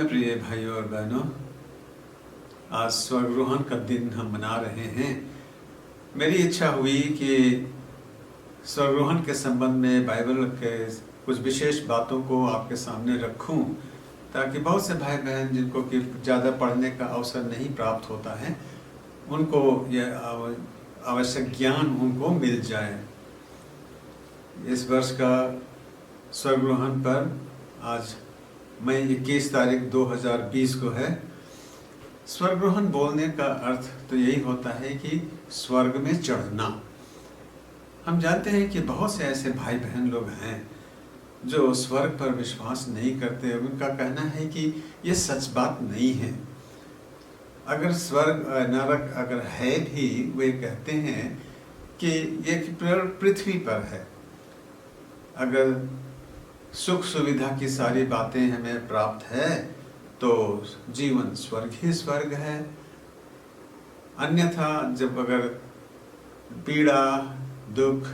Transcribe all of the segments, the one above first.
में प्रिय भाइयों और बहनों, आज स्वर्गरोहण का दिन हम मना रहे हैं। मेरी इच्छा हुई कि स्वर्गरोहण के संबंध में बाइबल के कुछ विशेष बातों को आपके सामने रखूं, ताकि बहुत से भाई बहन जिनको कि ज़्यादा पढ़ने का अवसर नहीं प्राप्त होता है, उनको यह आवश्यक ज्ञान उनको मिल जाए। इस वर्ष का स्वर्गरोहण पर आज मई 21 तारीख 2020 को है। स्वर्गरोहण बोलने का अर्थ तो यही होता है कि स्वर्ग में चढ़ना। हम जानते हैं कि बहुत से ऐसे भाई बहन लोग हैं जो स्वर्ग पर विश्वास नहीं करते। उनका कहना है कि ये सच बात नहीं है। अगर स्वर्ग नरक अगर है भी, वे कहते हैं कि ये पृथ्वी पर है। अगर सुख सुविधा की सारी बातें हमें प्राप्त है तो जीवन स्वर्ग ही स्वर्ग है। अन्यथा जब अगर पीड़ा, दुख,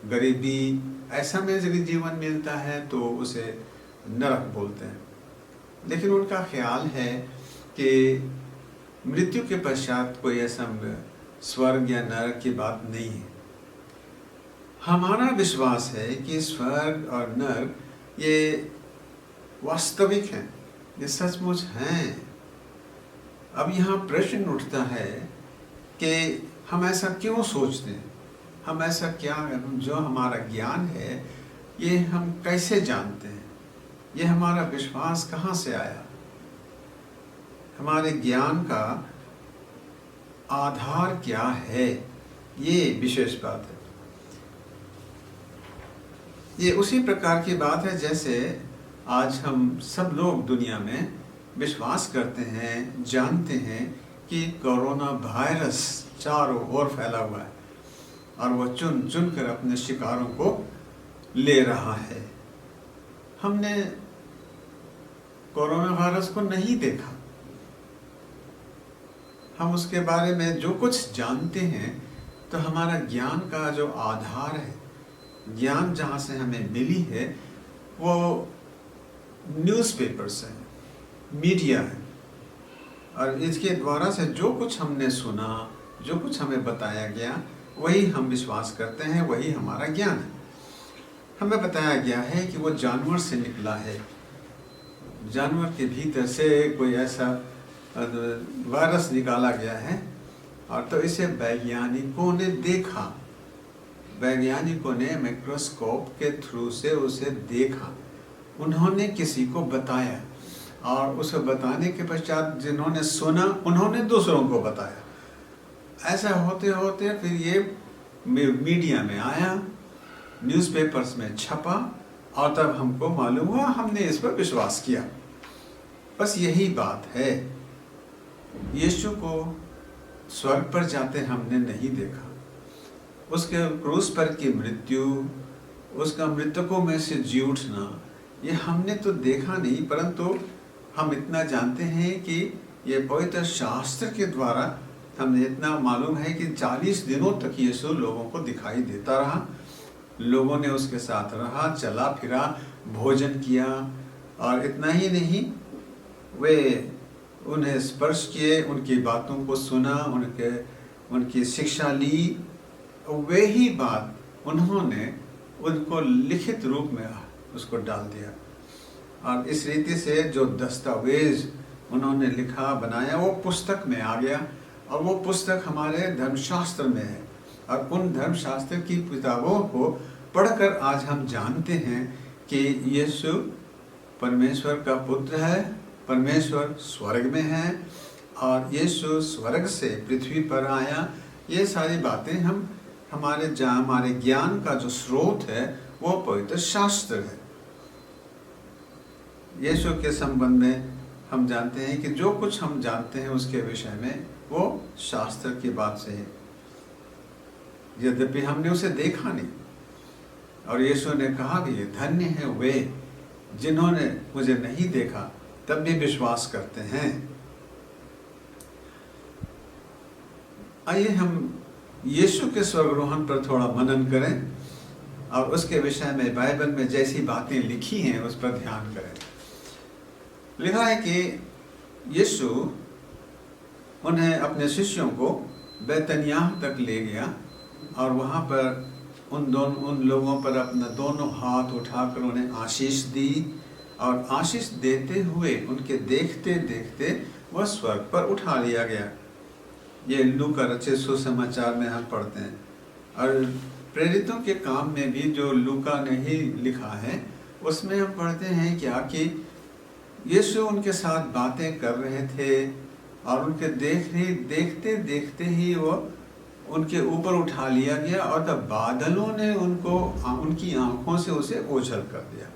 गरीबी ऐसा में यदि जीवन मिलता है तो उसे नरक बोलते हैं। लेकिन उनका ख्याल है कि मृत्यु के पश्चात कोई ऐसा स्वर्ग या नरक की बात नहीं है। हमारा विश्वास है कि स्वर्ग और नरक ये वास्तविक हैं, ये सचमुच हैं। अब यहाँ प्रश्न उठता है कि हम ऐसा क्यों सोचते हैं, हम ऐसा क्या, जो हमारा ज्ञान है ये हम कैसे जानते हैं, ये हमारा विश्वास कहाँ से आया। हमारे ज्ञान का आधार क्या है, ये विशेष बात है। ये उसी प्रकार की बात है जैसे आज हम सब लोग दुनिया में विश्वास करते हैं, जानते हैं कि कोरोना वायरस चारों ओर फैला हुआ है और वो चुन चुन कर अपने शिकारों को ले रहा है। हमने कोरोना वायरस को नहीं देखा, हम उसके बारे में जो कुछ जानते हैं तो हमारा ज्ञान का जो आधार है, ज्ञान जहाँ से हमें मिली है, वो न्यूज़पेपर्स हैं, मीडिया है। और इसके द्वारा से जो कुछ हमने सुना, जो कुछ हमें बताया गया, वही हम विश्वास करते हैं, वही हमारा ज्ञान है। हमें बताया गया है कि वो जानवर से निकला है, जानवर के भीतर से कोई ऐसा वायरस निकाला गया है। और तो इसे वैज्ञानिकों ने देखा, वैज्ञानिकों ने माइक्रोस्कोप के थ्रू से उसे देखा, उन्होंने किसी को बताया और उसे बताने के पश्चात जिन्होंने सुना उन्होंने दूसरों को बताया। ऐसा होते होते फिर ये मीडिया में आया, न्यूज़पेपर्स में छपा और तब हमको मालूम हुआ, हमने इस पर विश्वास किया। बस यही बात है। यीशु को स्वर्ग पर जाते हमने नहीं देखा, उसके क्रूस पर की मृत्यु, उसका मृतकों में से जी उठना, ये हमने तो देखा नहीं, परंतु हम इतना जानते हैं कि ये पवित्र शास्त्र के द्वारा हमें इतना मालूम है कि 40 दिनों तक यीशु लोगों को दिखाई देता रहा। लोगों ने उसके साथ रहा, चला फिरा, भोजन किया और इतना ही नहीं, वे उन्हें स्पर्श किए, उनकी बातों को सुना, उनकी शिक्षा ली। वे ही बात उन्होंने उनको लिखित रूप में उसको डाल दिया और इस रीति से जो दस्तावेज उन्होंने लिखा बनाया वो पुस्तक में आ गया और वो पुस्तक हमारे धर्मशास्त्र में है। और उन धर्मशास्त्र की किताबों को पढ़कर आज हम जानते हैं कि यीशु परमेश्वर का पुत्र है, परमेश्वर स्वर्ग में है और यीशु स्वर्ग से पृथ्वी पर आया। ये सारी बातें हमारे ज्ञान का जो स्रोत है वो पवित्र शास्त्र है। यीशु के संबंध में हम जानते हैं कि जो कुछ हम जानते हैं उसके विषय में वो शास्त्र की बात से है, यद्यपि हमने उसे देखा नहीं। और यीशु ने कहा कि ये धन्य है वे जिन्होंने मुझे नहीं देखा तब भी विश्वास करते हैं। आइए हम यीशु के स्वर्गरोहण पर थोड़ा मनन करें और उसके विषय में बाइबल में जैसी बातें लिखी हैं उस पर ध्यान करें। लिखा है कि यीशु उन्हें अपने शिष्यों को बैतनियाह तक ले गया और वहाँ पर उन लोगों पर अपना दोनों हाथ उठाकर उन्हें आशीष दी और आशीष देते हुए उनके देखते देखते वह स्वर्ग पर उठा लिया गया। ये लूका रचित सुसमाचार में हम पढ़ते हैं। और प्रेरितों के काम में भी जो लूका ने ही लिखा है उसमें हम पढ़ते हैं क्या कि यीशु उनके साथ बातें कर रहे थे और उनके देखते देखते ही वो उनके ऊपर उठा लिया गया और तब बादलों ने उनकी आंखों से उसे ओझल कर दिया,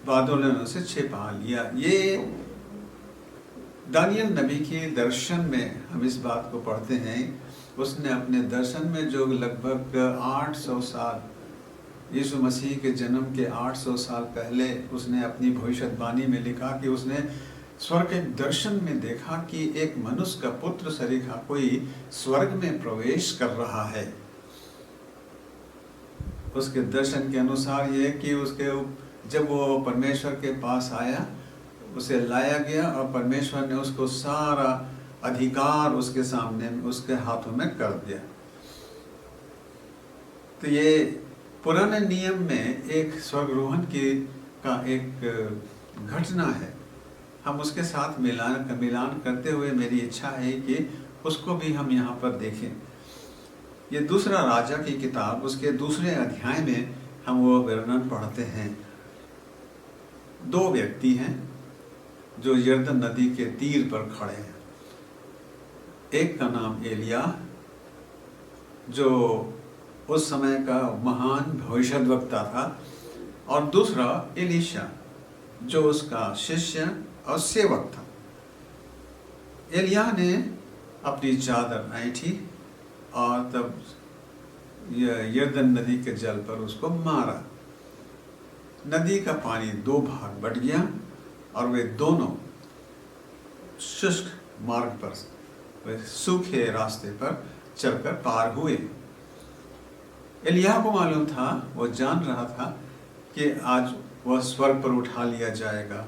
बादलों ने उसे छिपा लिया। ये दानियल नबी के दर्शन में हम इस बात को पढ़ते हैं। उसने अपने दर्शन में जो लगभग 800 साल यीशु मसीह के जन्म के 800 साल पहले उसने अपनी भविष्यवाणी में लिखा कि उसने स्वर्ग के दर्शन में देखा कि एक मनुष्य का पुत्र सरीखा कोई स्वर्ग में प्रवेश कर रहा है। उसके दर्शन के अनुसार ये कि जब वो परमेश्वर के पास आया उसे लाया गया और परमेश्वर ने उसको सारा अधिकार उसके सामने उसके हाथों में कर दिया। तो ये पुराने नियम में एक स्वर्गरोहण का एक घटना है। हम उसके साथ मिलान करते हुए मेरी इच्छा है कि उसको भी हम यहाँ पर देखें। ये दूसरा राजा की किताब उसके दूसरे अध्याय में हम वो वर्णन पढ़ते हैं। 2 व्यक्ति हैं जो यरदन नदी के तीर पर खड़े हैं। एक का नाम एलिया जो उस समय का महान भविष्यद्वक्ता था और दूसरा एलीशा जो उसका शिष्य और सेवक था। एलिया ने अपनी चादर ऐंठी और तब यरदन नदी के जल पर उसको मारा। नदी का पानी 2 भाग बट गया और वे दोनों शुष्क मार्ग पर, वे सूखे रास्ते पर चलकर पार हुए। एलिया को मालूम था, वो जान रहा था कि आज वह स्वर्ग पर उठा लिया जाएगा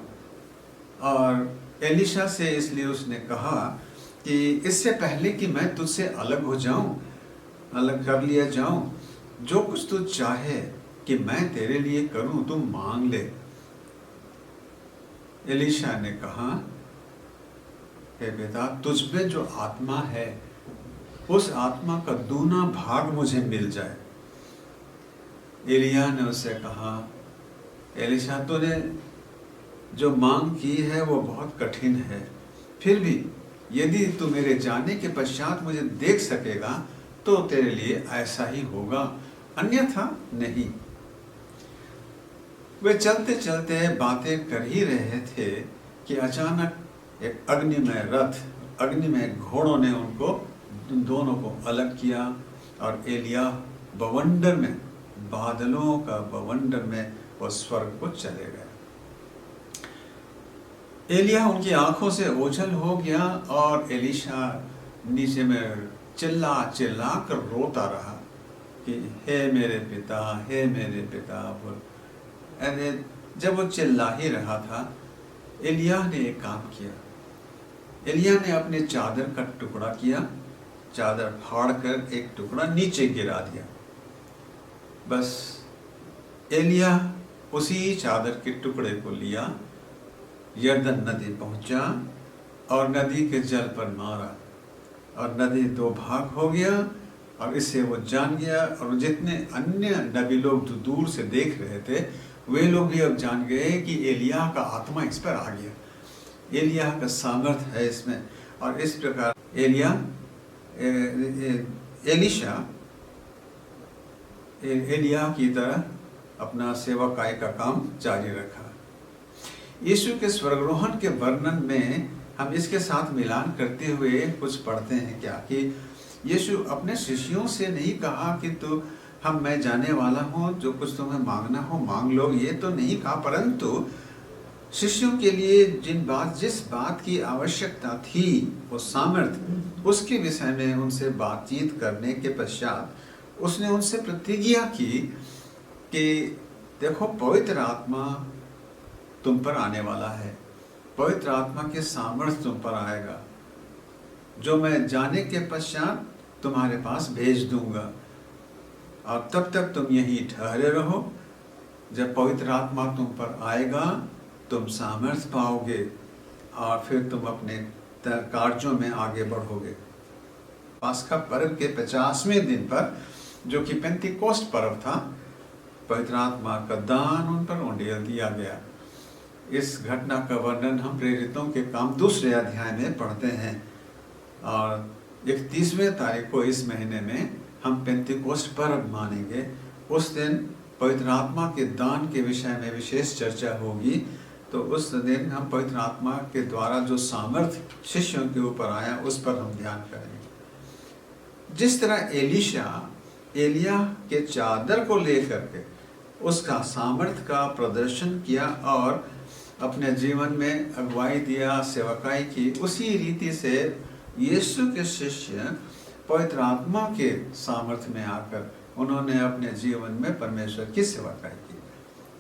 और एलीशा से इसलिए उसने कहा कि इससे पहले कि मैं तुझसे अलग हो जाऊं, अलग कर लिया जाऊं, जो कुछ तू चाहे कि मैं तेरे लिए करूं तू मांग ले। एलीशा ने कहा, हे बेटा, तुझ में जो आत्मा है उस आत्मा का 2 भाग मुझे मिल जाए। एलिया ने उससे कहा, एलीशा, तूने जो मांग की है वो बहुत कठिन है, फिर भी यदि तू मेरे जाने के पश्चात मुझे देख सकेगा तो तेरे लिए ऐसा ही होगा, अन्यथा नहीं। वे चलते चलते बातें कर ही रहे थे कि अचानक एक अग्निमय घोड़ों ने उन दोनों को अलग किया और एलिया बवंडर में, बादलों का बवंडर में वो स्वर्ग को चले गए। एलिया उनकी आंखों से ओझल हो गया और एलीशा नीचे में चिल्ला चिल्ला कर रोता रहा कि हे मेरे पिता, हे मेरे पिता बोल। अरे जब वो चिल्ला ही रहा था, एलिया ने एक काम किया। एलिया ने अपने चादर का टुकड़ा किया, चादर फाड़ कर एक टुकड़ा नीचे गिरा दिया। बस एलिया उसी चादर के टुकड़े को लिया, यरदन नदी पहुंचा और नदी के जल पर मारा और नदी 2 भाग हो गया। और इससे वो जान गया और जितने अन्य नबी लोग जो दूर से देख रहे थे वे लोग भी अब जान गए कि एलिया का आत्मा इस पर आ गया, एलिया का सामर्थ्य है इसमें। और इस प्रकार एलीशा एलिया की तरह अपना सेवकाई का काम जारी रखा। यीशु के स्वर्गरोहण के वर्णन में हम इसके साथ मिलान करते हुए कुछ पढ़ते हैं क्या कि यीशु अपने शिष्यों से नहीं कहा कि मैं जाने वाला हूँ, जो कुछ तुम्हें मांगना हो मांग लो, ये तो नहीं कहा, परंतु शिष्यों के लिए जिस बात की आवश्यकता थी वो सामर्थ्य, उसके विषय में उनसे बातचीत करने के पश्चात उसने उनसे प्रतिज्ञा की कि देखो, पवित्र आत्मा तुम पर आने वाला है, पवित्र आत्मा के सामर्थ्य तुम पर आएगा, जो मैं जाने के पश्चात तुम्हारे पास भेज दूंगा, और तब तक तुम यहीं ठहरे रहो। जब पवित्र आत्मा तुम पर आएगा तुम सामर्थ्य पाओगे और फिर तुम अपने कार्यों में आगे बढ़ोगे। पास्का पर्व के 50वें दिन पर, जो कि पेंतिकोस्त पर्व था, पवित्र आत्मा का दान उन पर उंडेल दिया गया। इस घटना का वर्णन हम प्रेरितों के काम 2 अध्याय में पढ़ते हैं, और 31वें तारीख को इस महीने में हम पेंतिकोस्त पर्व मानेंगे। उस दिन पवित्र आत्मा के दान के विषय में विशेष चर्चा होगी। तो उस दिन हम पवित्र आत्मा के द्वारा जो सामर्थ्य शिष्यों के ऊपर आया उस पर हम ध्यान करेंगे। जिस तरह एलिया के चादर को लेकर के उसका सामर्थ्य का प्रदर्शन किया और अपने जीवन में अगुवाई दिया, सेवकाई की, उसी रीति से यीशु के शिष्य पवित्र आत्मा के सामर्थ्य में आकर उन्होंने अपने जीवन में परमेश्वर की सेवकाई की,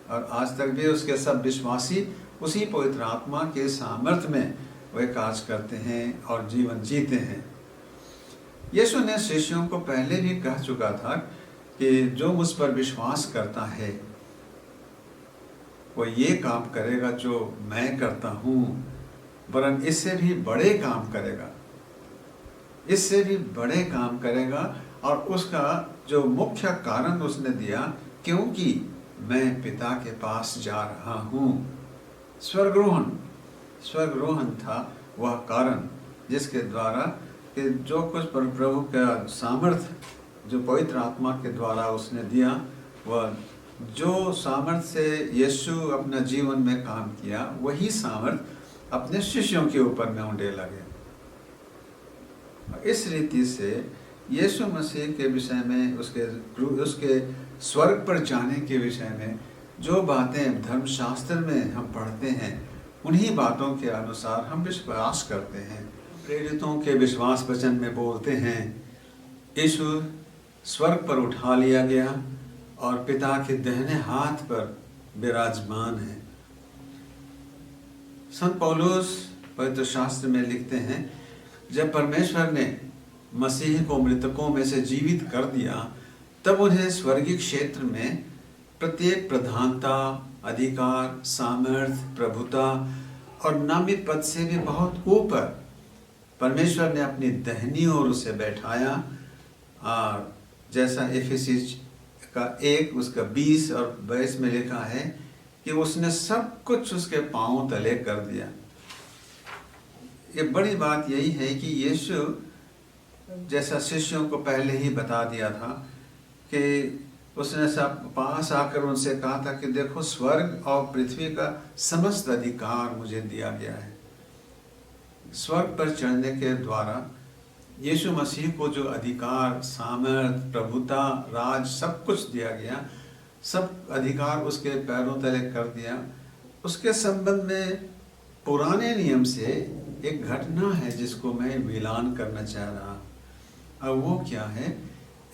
और आज तक भी उसके सब विश्वासी उसी पवित्र आत्मा के सामर्थ्य में वे कार्य करते हैं और जीवन जीते हैं। यीशु ने शिष्यों को पहले भी कह चुका था कि जो मुझ पर विश्वास करता है वो ये काम करेगा जो मैं करता हूँ, वरन इससे भी बड़े काम करेगा, इससे भी बड़े काम करेगा। और उसका जो मुख्य कारण उसने दिया, क्योंकि मैं पिता के पास जा रहा हूँ। स्वर्गरोहण था वह कारण जिसके द्वारा कि जो कुछ प्रभु का सामर्थ्य जो पवित्र आत्मा के द्वारा उसने दिया, वह जो सामर्थ्य से यीशु अपना जीवन में काम किया, वही सामर्थ्य अपने शिष्यों के ऊपर में उंडेला गया। इस रीति से यीशु मसीह के विषय में, उसके स्वर्ग पर जाने के विषय में जो बातें धर्मशास्त्र में हम पढ़ते हैं, उन्हीं बातों के अनुसार हम विश्वास करते हैं। प्रेरितों के विश्वास वचन में बोलते हैं, यीशु स्वर्ग पर उठा लिया गया और पिता के दाहिने हाथ पर विराजमान है। संत पौलुस पवित्र शास्त्र में लिखते हैं, जब परमेश्वर ने मसीह को मृतकों में से जीवित कर दिया, तब उन्हें स्वर्गीय क्षेत्र में प्रत्येक प्रधानता, अधिकार, सामर्थ्य, प्रभुता और नामित पद से भी बहुत ऊपर परमेश्वर ने अपनी दाहिनी ओर उसे बैठाया। और जैसा एफेसी का 1 उसका 20 और 22 में लिखा है कि उसने सब कुछ उसके पांव तले कर दिया। ये बड़ी बात यही है कि यीशु जैसा शिष्यों को पहले ही बता दिया था कि उसने सब पास आकर उनसे कहा था कि देखो, स्वर्ग और पृथ्वी का समस्त अधिकार मुझे दिया गया है। स्वर्ग पर चढ़ने के द्वारा यीशु मसीह को जो अधिकार, सामर्थ, प्रभुता, राज सब कुछ दिया गया, सब अधिकार उसके पैरों तले कर दिया। उसके संबंध में पुराने नियम से एक घटना है जिसको मैं मिलान करना चाह रहा हूँ। अब वो क्या है?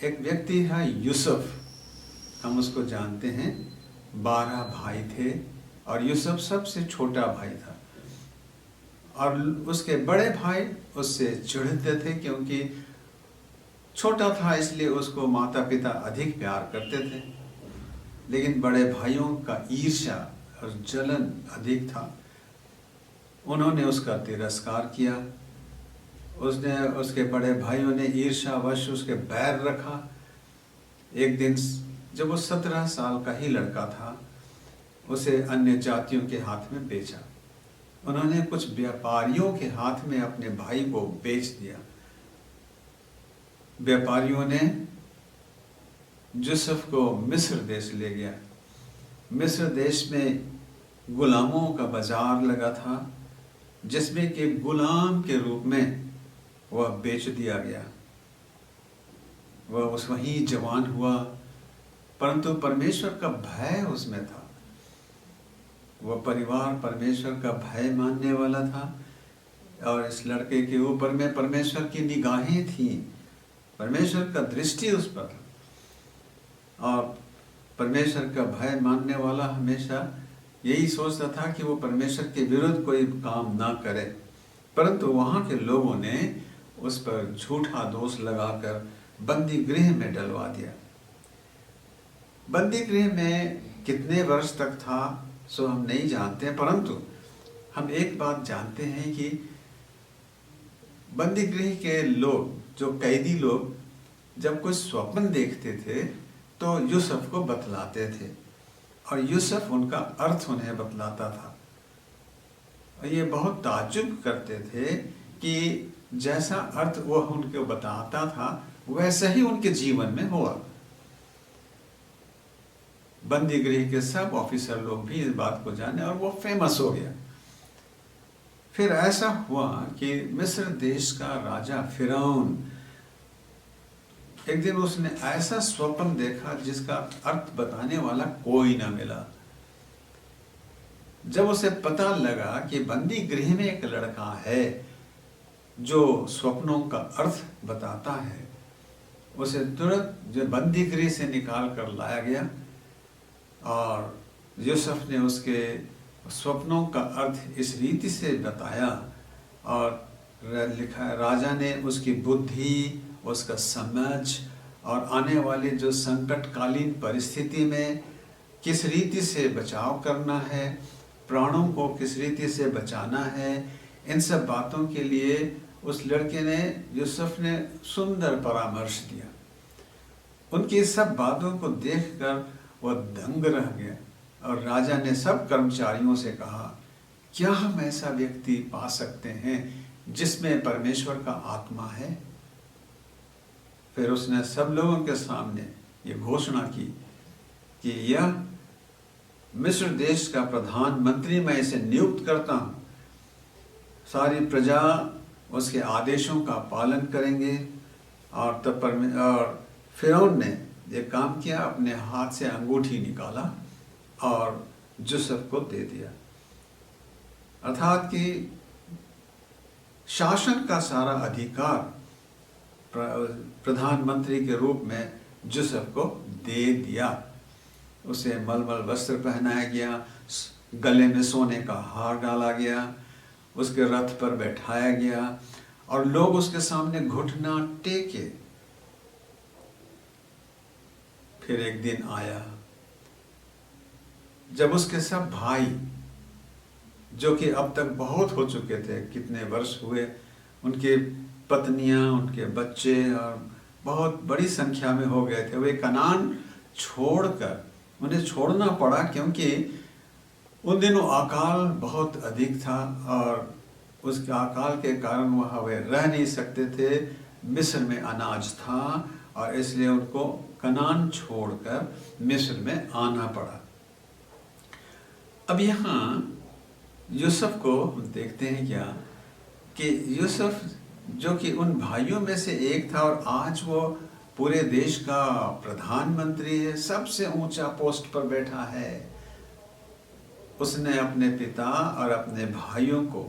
एक व्यक्ति है यूसुफ, हम उसको जानते हैं। 12 भाई थे और यूसुफ सबसे छोटा भाई था, और उसके बड़े भाई उससे चिढ़ते थे क्योंकि छोटा था, इसलिए उसको माता पिता अधिक प्यार करते थे। लेकिन बड़े भाइयों का ईर्ष्या और जलन अधिक था, उन्होंने उसका तिरस्कार किया। उसके बड़े भाइयों ने ईर्ष्यावश उसके बैर रखा। एक दिन जब वो 17 साल का ही लड़का था, उसे अन्य जातियों के हाथ में बेचा। उन्होंने कुछ व्यापारियों के हाथ में अपने भाई को बेच दिया। व्यापारियों ने यूसुफ को मिस्र देश ले गया। मिस्र देश में गुलामों का बाजार लगा था, जिसमें कि गुलाम के रूप में वह बेच दिया गया। वह वहीं जवान हुआ, परंतु परमेश्वर का भय उसमें था। वह परिवार परमेश्वर का भय मानने वाला था, और इस लड़के के ऊपर में परमेश्वर की निगाहें थी, परमेश्वर का दृष्टि उस पर था। और परमेश्वर का भय मानने वाला हमेशा यही सोचता था कि वो परमेश्वर के विरुद्ध कोई काम ना करे, परंतु वहाँ के लोगों ने उस पर झूठा दोष लगाकर बंदी गृह में डलवा दिया। बंदी गृह में कितने वर्ष तक था सो हम नहीं जानते, परंतु हम एक बात जानते हैं कि बंदी गृह के लोग, जो कैदी लोग जब कोई स्वप्न देखते थे तो यूसुफ को बतलाते थे और यूसुफ उनका अर्थ उन्हें बतलाता था। और ये बहुत ताज्जुब करते थे कि जैसा अर्थ वो उनको बताता था वैसा ही उनके जीवन में हुआ। बंदी गृह के सब ऑफिसर लोग भी इस बात को जाने और वो फेमस हो गया। फिर ऐसा हुआ कि मिस्र देश का राजा फिरौन, एक दिन उसने ऐसा स्वप्न देखा जिसका अर्थ बताने वाला कोई ना मिला। जब उसे पता लगा कि बंदी गृह में एक लड़का है जो स्वप्नों का अर्थ बताता है, उसे तुरंत जो बंदी गृह से निकाल कर लाया गया और यूसुफ ने उसके स्वप्नों का अर्थ इस रीति से बताया और लिखा, राजा ने उसकी बुद्धि, उसका समझ और आने वाले जो संकटकालीन परिस्थिति में किस रीति से बचाव करना है, प्राणों को किस रीति से बचाना है, इन सब बातों के लिए उस लड़के ने, यूसुफ ने सुंदर परामर्श दिया। उनकी सब बातों को देखकर वह दंग रह गया और राजा ने सब कर्मचारियों से कहा, क्या हम ऐसा व्यक्ति पा सकते हैं जिसमें परमेश्वर का आत्मा है? फिर उसने सब लोगों के सामने ये घोषणा की कि यह मिस्र देश का प्रधानमंत्री, मैं इसे नियुक्त करता हूँ। सारी प्रजा उसके आदेशों का पालन करेंगे। और तब और फिरौन ने एक काम किया, अपने हाथ से अंगूठी निकाला और यूसुफ को दे दिया। अर्थात कि शासन का सारा अधिकार प्रधानमंत्री के रूप में यूसुफ को दे दिया। उसे मलमल वस्त्र पहनाया गया, गले में सोने का हार डाला गया, उसके रथ पर बैठाया गया और लोग उसके सामने घुटना टेके। फिर एक दिन आया जब उसके सब भाई, जो कि अब तक बहुत हो चुके थे, कितने वर्ष हुए, उनके पत्नियां, उनके बच्चे और बहुत बड़ी संख्या में हो गए थे, वे कनान छोड़कर, उन्हें छोड़ना पड़ा क्योंकि उन दिनों अकाल बहुत अधिक था और उसके अकाल के कारण वहाँ वे रह नहीं सकते थे। मिस्र में अनाज था और इसलिए उनको कनान छोड़कर मिस्र में आना पड़ा। अब यहाँ यूसुफ को देखते हैं क्या कि यूसुफ जो कि उन भाइयों में से एक था और आज वो पूरे देश का प्रधानमंत्री है, सबसे ऊंचा पोस्ट पर बैठा है। उसने अपने पिता और अपने भाइयों को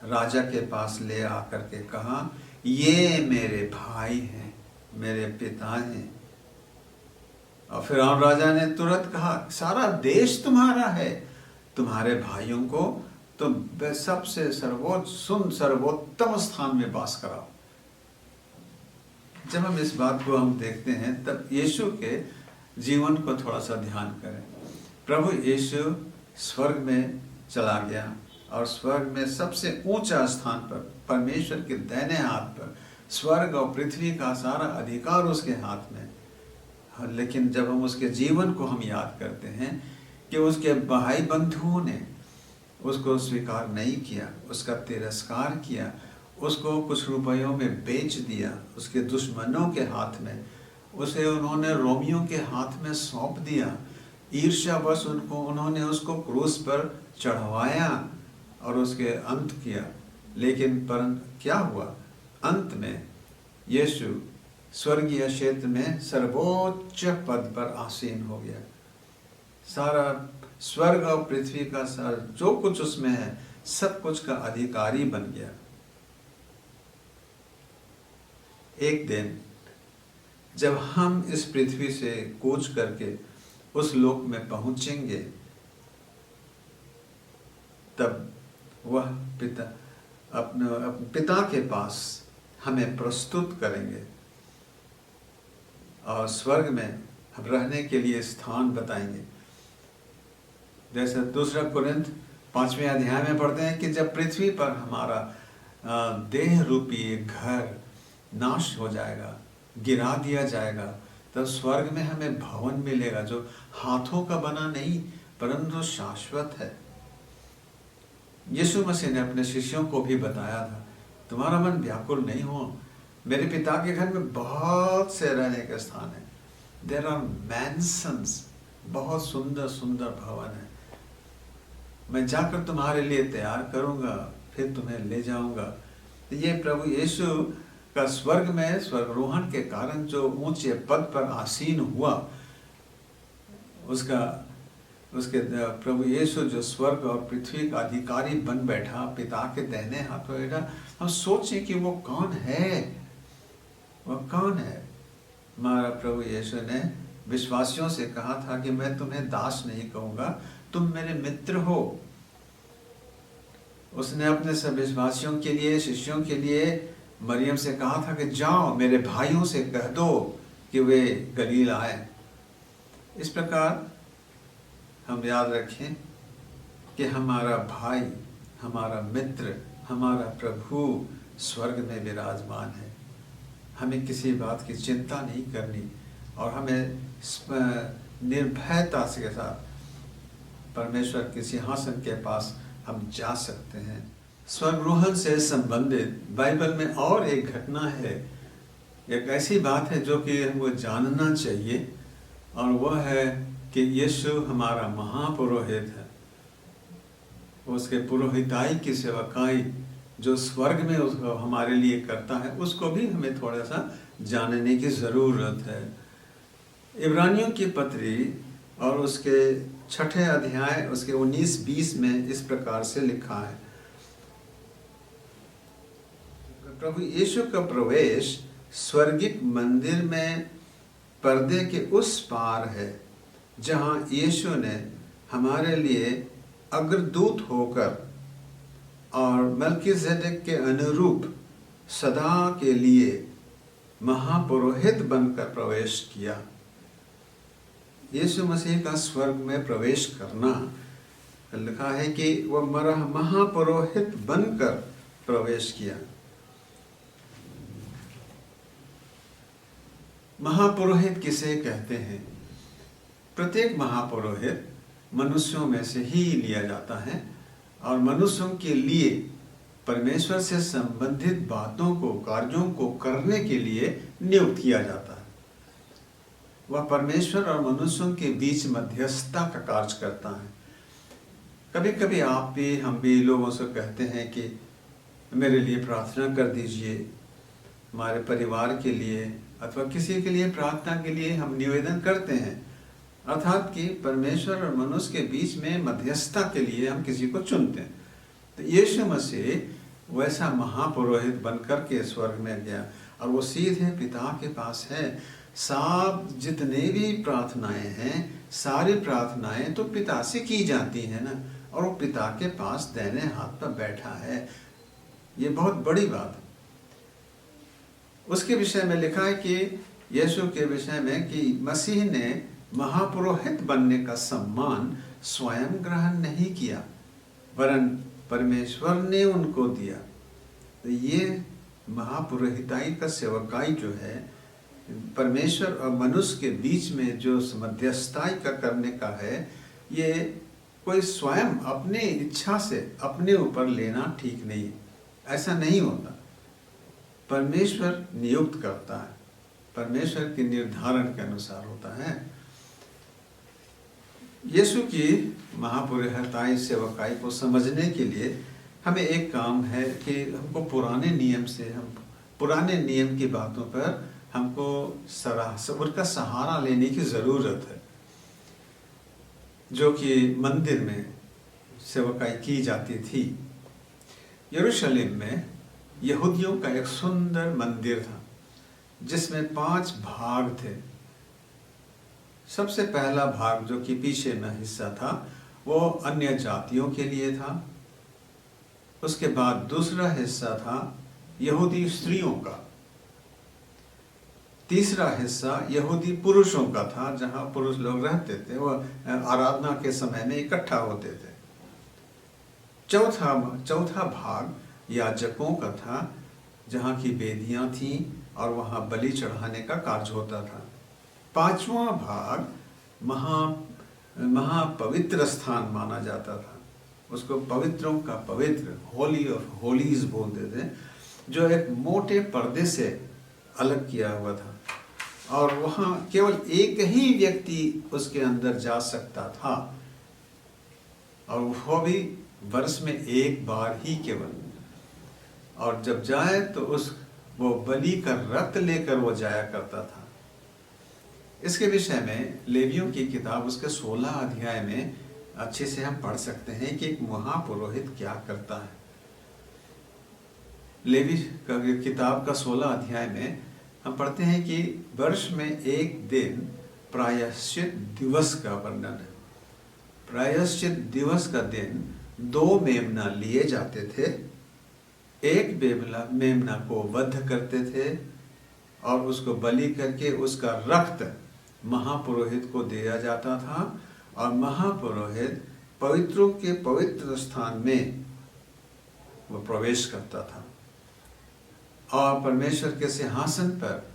राजा के पास ले आकर के कहा, ये मेरे भाई हैं, मेरे पिता हैं। और फिर राजा ने तुरंत कहा, सारा देश तुम्हारा है, तुम्हारे भाइयों को तो सबसे सर्वोत्तम स्थान में वास कराओ। जब हम इस बात को हम देखते हैं तब यीशु के जीवन को थोड़ा सा ध्यान करें। प्रभु यीशु स्वर्ग में चला गया और स्वर्ग में सबसे ऊंचा स्थान पर, परमेश्वर के दाहिने हाथ पर, स्वर्ग और पृथ्वी का सारा अधिकार उसके हाथ में। लेकिन जब हम उसके जीवन को हम याद करते हैं कि उसके भाई बंधुओं ने उसको स्वीकार नहीं किया, उसका तिरस्कार किया, उसको कुछ रुपयों में बेच दिया, उसके दुश्मनों के हाथ में, उसे उन्होंने रोमियों के हाथ में सौंप दिया, ईर्ष्यावश उन्होंने उसको क्रूस पर चढ़वाया और उसके अंत किया। लेकिन परंतु क्या हुआ? अंत में यीशु स्वर्गीय क्षेत्र में सर्वोच्च पद पर आसीन हो गया। सारा स्वर्ग और पृथ्वी का सारा जो कुछ उसमें है, सब कुछ का अधिकारी बन गया। एक दिन जब हम इस पृथ्वी से कूच करके उस लोक में पहुंचेंगे तब वह पिता अपने पिता के पास हमें प्रस्तुत करेंगे और स्वर्ग में हम रहने के लिए स्थान बताएंगे। जैसे 2 कुरिन्थ 5वें अध्याय में पढ़ते हैं कि जब पृथ्वी पर हमारा देह रूपी घर नाश हो जाएगा, गिरा दिया जाएगा, तब स्वर्ग में हमें भवन मिलेगा जो हाथों का बना नहीं परंतु शाश्वत है। यीशु मसीह ने अपने शिष्यों को भी बताया था, तुम्हारा मन व्याकुल नहीं हो, मेरे पिता के घर में बहुत से रहने के स्थान है। देयर आर मैंसन्स, बहुत सुंदर सुंदर भवन है। मैं जाकर तुम्हारे लिए तैयार करूंगा, फिर तुम्हें ले जाऊंगा। तो ये प्रभु यीशु का स्वर्ग में स्वर्गरोहण के कारण जो ऊंचे पद पर आसीन हुआ, उसके प्रभु यीशु जो स्वर्ग और पृथ्वी का अधिकारी बन बैठा, पिता के दाहिने हाथ पर बैठा, हम सोचें कि वो कौन है, वह कौन है। हमारा प्रभु यीशु ने विश्वासियों से कहा था कि मैं तुम्हें दास नहीं कहूँगा, तुम मेरे मित्र हो। उसने अपने सब विश्वासियों के लिए, शिष्यों के लिए मरियम से कहा था कि जाओ मेरे भाइयों से कह दो कि वे गलील आए। इस प्रकार हम याद रखें कि हमारा भाई, हमारा मित्र, हमारा प्रभु स्वर्ग में विराजमान है। हमें किसी बात की चिंता नहीं करनी और हमें निर्भयता के साथ परमेश्वर के सिंहासन के पास हम जा सकते हैं। स्वर्गरोहण से संबंधित बाइबल में और एक घटना है, एक ऐसी बात है जो कि हमको जानना चाहिए, और वह है कि यीशु हमारा महापुरोहित है। उसके पुरोहिताई की सेवकाई जो स्वर्ग में उसको हमारे लिए करता है, उसको भी हमें थोड़ा सा जानने की ज़रूरत है। इब्रानियों की पत्री और उसके 6ठे अध्याय उसके 19-20 में इस प्रकार से लिखा है, प्रभु यीशु का प्रवेश स्वर्गिक मंदिर में पर्दे के उस पार है, जहां यीशु ने हमारे लिए अग्रदूत होकर और मल्कीजेडेक के अनुरूप सदा के लिए महापुरोहित बनकर प्रवेश किया। यीशु मसीह का स्वर्ग में प्रवेश करना, लिखा है कि वह महापुरोहित बनकर प्रवेश किया। महापुरोहित किसे कहते हैं? प्रत्येक महापुरोहित मनुष्यों में से ही लिया जाता है और मनुष्यों के लिए परमेश्वर से संबंधित बातों को, कार्यों को करने के लिए नियुक्त किया जाता है। वह परमेश्वर और मनुष्यों के बीच मध्यस्थता का कार्य करता है। कभी कभी आप भी, हम भी लोगों से कहते हैं कि मेरे लिए प्रार्थना कर दीजिए, हमारे परिवार के लिए अथवा किसी के लिए प्रार्थना के लिए हम निवेदन करते हैं, अर्थात कि परमेश्वर और मनुष्य के बीच में मध्यस्थता के लिए हम किसी को चुनते हैं। तो यीशु मसीह वैसा महापुरोहित बनकर के स्वर्ग में गया और वो सीधे पिता के पास है। सब जितने भी प्रार्थनाएं हैं, सारी प्रार्थनाएं तो पिता से की जाती हैं ना, और वो पिता के पास दाहिने हाथ पर बैठा है। ये बहुत बड़ी बात है। उसके विषय में लिखा है कि यीशु के विषय में कि मसीह ने महापुरोहित बनने का सम्मान स्वयं ग्रहण नहीं किया, वरन परमेश्वर ने उनको दिया। तो ये महापुरोहिताई का सेवकाई जो है, परमेश्वर और मनुष्य के बीच में जो मध्यस्थताई का करने का है, ये कोई स्वयं अपने इच्छा से अपने ऊपर लेना ठीक नहीं, ऐसा नहीं होता। परमेश्वर नियुक्त करता है, परमेश्वर के निर्धारण के अनुसार होता है। यीशु की महापुरोहिताई सेवकाई को समझने के लिए हमें एक काम है कि हमको पुराने नियम की बातों पर हमको उनका सहारा लेने की ज़रूरत है, जो कि मंदिर में सेवकाई की जाती थी। यरूशलेम में यहूदियों का एक सुंदर मंदिर था जिसमें 5 भाग थे। सबसे पहला भाग जो कि पीछे में हिस्सा था, वो अन्य जातियों के लिए था। उसके बाद दूसरा हिस्सा था यहूदी स्त्रियों का, तीसरा हिस्सा यहूदी पुरुषों का था, जहां पुरुष लोग रहते थे, वो आराधना के समय में इकट्ठा होते थे। चौथा भाग याजकों का था, जहाँ की वेदियाँ थीं और वहाँ बलि चढ़ाने का कार्य होता था। पांचवा भाग महापवित्र स्थान माना जाता था, उसको पवित्रों का पवित्र, होली ऑफ होलीज बोलते थे, जो एक मोटे पर्दे से अलग किया हुआ था और वहाँ केवल एक ही व्यक्ति उसके अंदर जा सकता था, और वो भी वर्ष में एक बार ही केवल। और जब जाए तो वो बलि का रक्त लेकर वो जाया करता था। इसके विषय में लेवियों की किताब उसके 16 अध्याय में अच्छे से हम पढ़ सकते हैं कि एक महापुरोहित क्या करता है। लेवी किताब का 16 अध्याय में हम पढ़ते हैं कि वर्ष में एक दिन प्रायश्चित दिवस का वर्णन है। प्रायश्चित दिवस का दिन 2 मेमना लिए जाते थे, एक मेमना को वध करते थे और उसको बलि करके उसका रक्त महापुरोहित को दिया जाता था, और महापुरोहित पवित्रों के पवित्र स्थान में वो प्रवेश करता था और परमेश्वर के सिंहासन पर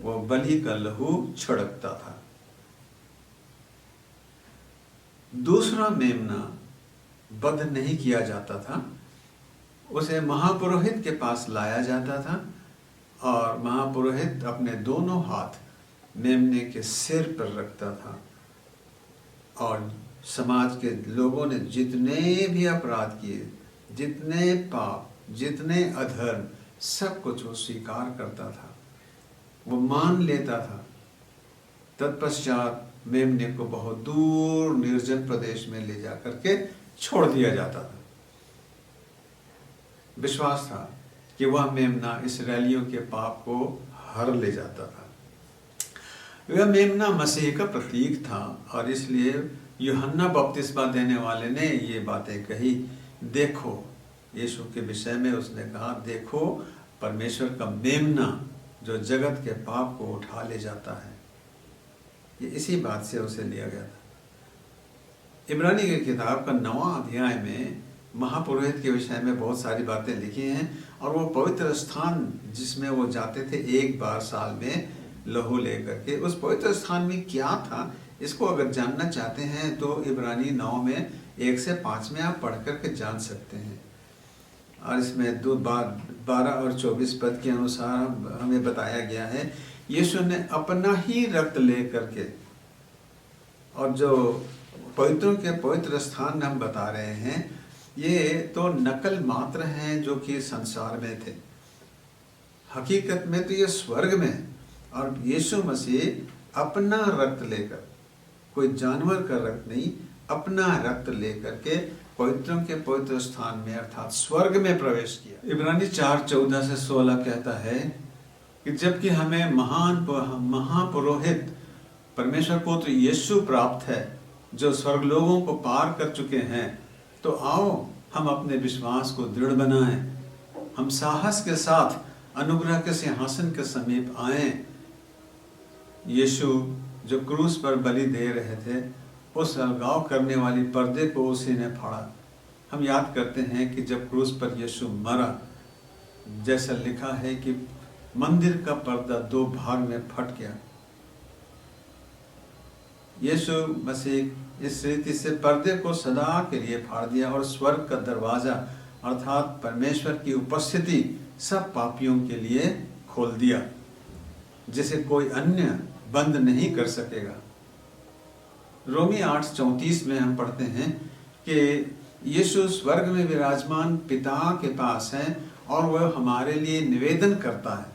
वो बलि का लहू छिड़कता था। दूसरा मेमना वध नहीं किया जाता था, उसे महापुरोहित के पास लाया जाता था और महापुरोहित अपने दोनों हाथ मेमने के सिर पर रखता था, और समाज के लोगों ने जितने भी अपराध किए, जितने पाप, जितने अधर्म, सब कुछ वो स्वीकार करता था, वो मान लेता था। तत्पश्चात मेमने को बहुत दूर निर्जन प्रदेश में ले जाकर के छोड़ दिया जाता था। विश्वास था कि वह मेमना इस्राएलियों के पाप को हर ले जाता था। वह मेमना मसीह का प्रतीक था, और इसलिए यूहन्ना बपतिस्मा देने वाले ने ये बातें कही। देखो, यीशु के विषय में उसने कहा, देखो परमेश्वर का मेमना जो जगत के पाप को उठा ले जाता है। ये इसी बात से उसे लिया गया था। इब्रानी की किताब का 9वां अध्याय में महापुरोहित के विषय में बहुत सारी बातें लिखी हैं, और वो पवित्र स्थान जिसमें वो जाते थे एक बार साल में लहू लेकर के, उस पवित्र स्थान में क्या था, इसको अगर जानना चाहते हैं तो इब्रानी 9 में 1 से 5 में आप पढ़ करके जान सकते हैं। और इसमें 12 और 24 पद के अनुसार हमें बताया गया है, यीशु ने अपना ही रक्त ले करके, और जो पवित्रों के पवित्र स्थान हम बता रहे हैं, ये तो नकल मात्र हैं जो कि संसार में थे। हकीकत में तो ये स्वर्ग में है, और यीशु मसीह अपना रक्त लेकर, कोई जानवर का रक्त नहीं, अपना रक्त लेकर के पवित्रों के पवित्र स्थान में अर्थात स्वर्ग में प्रवेश किया। इब्रानी 4:14 से 16 कहता है कि जबकि हमें महापुरोहित परमेश्वर पुत्र यीशु प्राप्त है, जो स्वर्गलोकों को पार कर चुके हैं, तो आओ हम अपने विश्वास को दृढ़ बनाएं, हम साहस के साथ अनुग्रह के सिंहासन के समीप आएं। यीशु जो क्रूस पर बलि दे रहे थे, उस अलगाव करने वाली पर्दे को उसी ने फाड़ा। हम याद करते हैं कि जब क्रूस पर यीशु मरा, जैसा लिखा है कि मंदिर का पर्दा 2 भाग में फट गया। यीशु मसीह इस रीति से पर्दे को सदा के लिए फाड़ दिया, और स्वर्ग का दरवाजा अर्थात परमेश्वर की उपस्थिति सब पापियों के लिए खोल दिया, जिसे कोई अन्य बंद नहीं कर सकेगा। रोमी 8:34 में हम पढ़ते हैं कि यीशु स्वर्ग में विराजमान पिता के पास है, और वह हमारे लिए निवेदन करता है।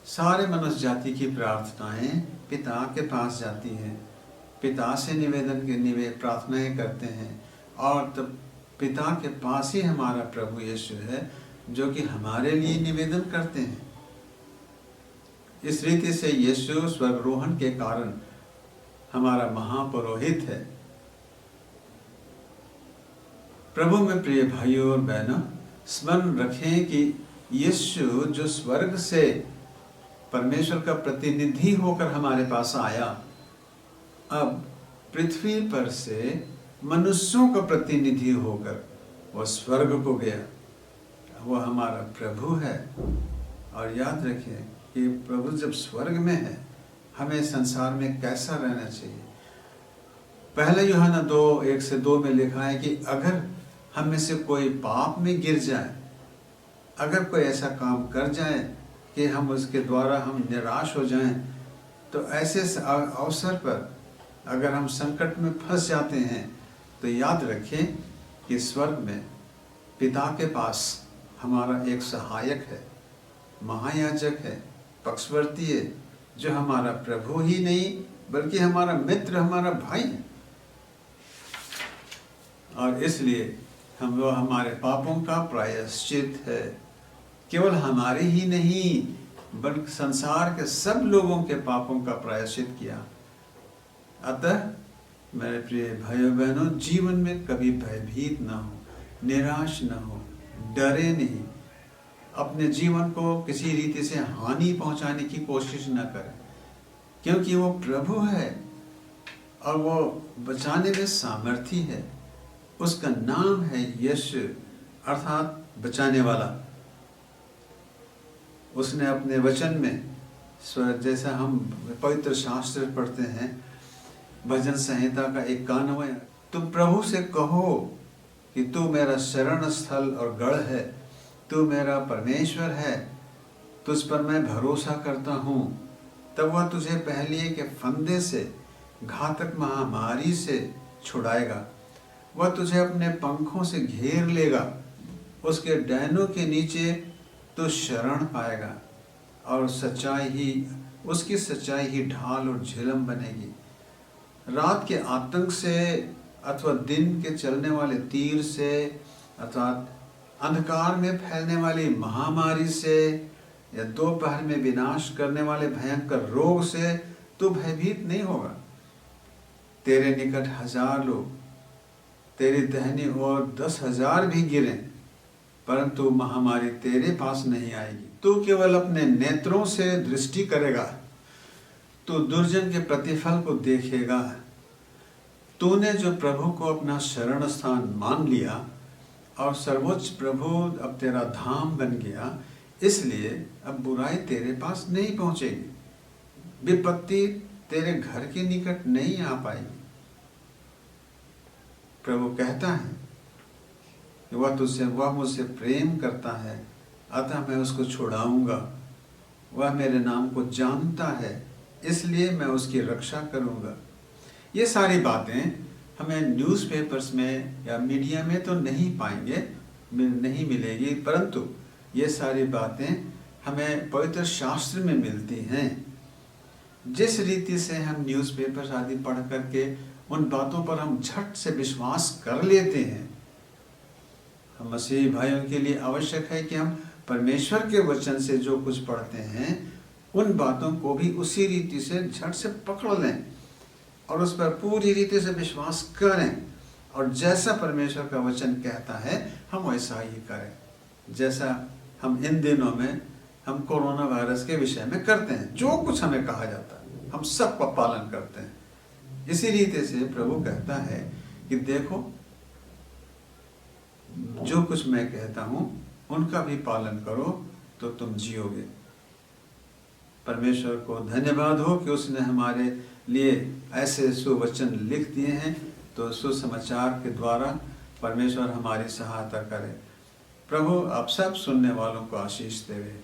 सारे मनुष्य जाति की प्रार्थनाएं पिता के पास जाती हैं, पिता से प्रार्थनाएं करते हैं, और तब पिता के पास ही हमारा प्रभु यीशु है, जो कि हमारे लिए निवेदन करते हैं। इस रीति से यीशु स्वर्गरोहण के कारण हमारा महापुरोहित है। प्रभु में प्रिय भाइयों और बहनों, स्मरण रखें कि यीशु जो स्वर्ग से परमेश्वर का प्रतिनिधि होकर हमारे पास आया, अब पृथ्वी पर से मनुष्यों का प्रतिनिधि होकर वह स्वर्ग को गया। वह हमारा प्रभु है। और याद रखें कि प्रभु जब स्वर्ग में है, हमें संसार में कैसा रहना चाहिए। पहला यूहन्ना 2:1-2 में लिखा है कि अगर हम में से कोई पाप में गिर जाए, अगर कोई ऐसा काम कर जाए कि हम उसके द्वारा हम निराश हो जाएं, तो ऐसे अवसर पर अगर हम संकट में फंस जाते हैं, तो याद रखें कि स्वर्ग में पिता के पास हमारा एक सहायक है, महायाजक है, पक्षवर्ती है, जो हमारा प्रभु ही नहीं बल्कि हमारा मित्र, हमारा भाई है। और इसलिए वो हमारे पापों का प्रायश्चित है। केवल हमारे ही नहीं बल्कि संसार के सब लोगों के पापों का प्रायश्चित किया। अतः मेरे प्रिय भाइयों बहनों, जीवन में कभी भयभीत ना हो, निराश ना हो, डरे नहीं, अपने जीवन को किसी रीति से हानि पहुंचाने की कोशिश न करें, क्योंकि वो प्रभु है और वो बचाने में सामर्थी है। उसका नाम है यीशु, अर्थात बचाने वाला। उसने अपने वचन में, जैसा हम पवित्र शास्त्र पढ़ते हैं, भजन संहिता का 91, तुम प्रभु से कहो कि तू मेरा शरण स्थल और गढ़ है, तू मेरा परमेश्वर है, तुझ पर मैं भरोसा करता हूँ। तब वह तुझे पहलिए के फंदे से, घातक महामारी से छुड़ाएगा। वह तुझे अपने पंखों से घेर लेगा, उसके डैनों के नीचे तू शरण पाएगा और उसकी सच्चाई ही ढाल और झिलम बनेगी। रात के आतंक से अथवा दिन के चलने वाले तीर से, अर्थात अंधकार में फैलने वाली महामारी से, या दोपहर में विनाश करने वाले भयंकर रोग से तू भयभीत नहीं होगा। तेरे निकट 1000 लोग तेरी दाहिनी ओर 10,000 भी गिरे, परंतु महामारी तेरे पास नहीं आएगी। तू केवल अपने नेत्रों से दृष्टि करेगा, तू दुर्जन के प्रतिफल को देखेगा। तूने जो प्रभु को अपना शरण स्थान मान लिया और सर्वोच्च प्रभु अब तेरा धाम बन गया, इसलिए अब बुराई तेरे पास नहीं पहुंचेगी, विपत्ति तेरे घर के निकट नहीं आ पाएगी। प्रभु कहता है कि वह मुझसे प्रेम करता है, अतः मैं उसको छुड़ाऊंगा। वह मेरे नाम को जानता है, इसलिए मैं उसकी रक्षा करूंगा। ये सारी बातें हमें न्यूज़पेपर्स में या मीडिया में तो नहीं पाएंगे, नहीं मिलेगी, परंतु ये सारी बातें हमें पवित्र शास्त्र में मिलती हैं। जिस रीति से हम न्यूज़पेपर्स आदि पढ़ करके उन बातों पर हम झट से विश्वास कर लेते हैं, हम मसीही भाइयों के लिए आवश्यक है कि हम परमेश्वर के वचन से जो कुछ पढ़ते हैं उन बातों को भी उसी रीति से झट से पकड़ लें और उस पर पूरी रीति से विश्वास करें, और जैसा परमेश्वर का वचन कहता है हम वैसा ही करें। जैसा हम इन दिनों में हम कोरोना वायरस के विषय में करते हैं, जो कुछ हमें कहा जाता है हम सब का पालन करते हैं। इसी रीति से प्रभु कहता है कि देखो, जो कुछ मैं कहता हूं उनका भी पालन करो तो तुम जियोगे। परमेश्वर को धन्यवाद हो कि उसने हमारे लिए ऐसे सुवचन लिख दिए हैं। तो सुसमाचार के द्वारा परमेश्वर हमारी सहायता करे। प्रभु आप सब सुनने वालों को आशीष देवे।